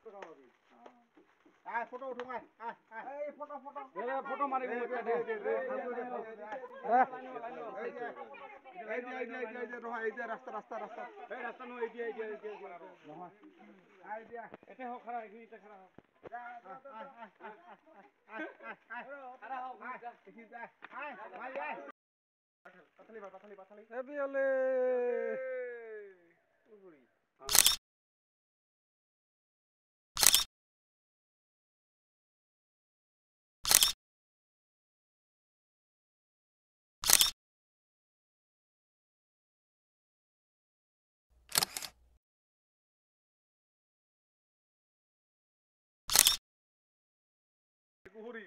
photo উঠো আই এই photo photo মাৰিব এই দিয়া ৰাস্তা নহয় আই দিয়া এতে হওক খাৰা এতে খাৰা হওক খাৰা হওক পাথালি এবিয়ালে কুহুৰি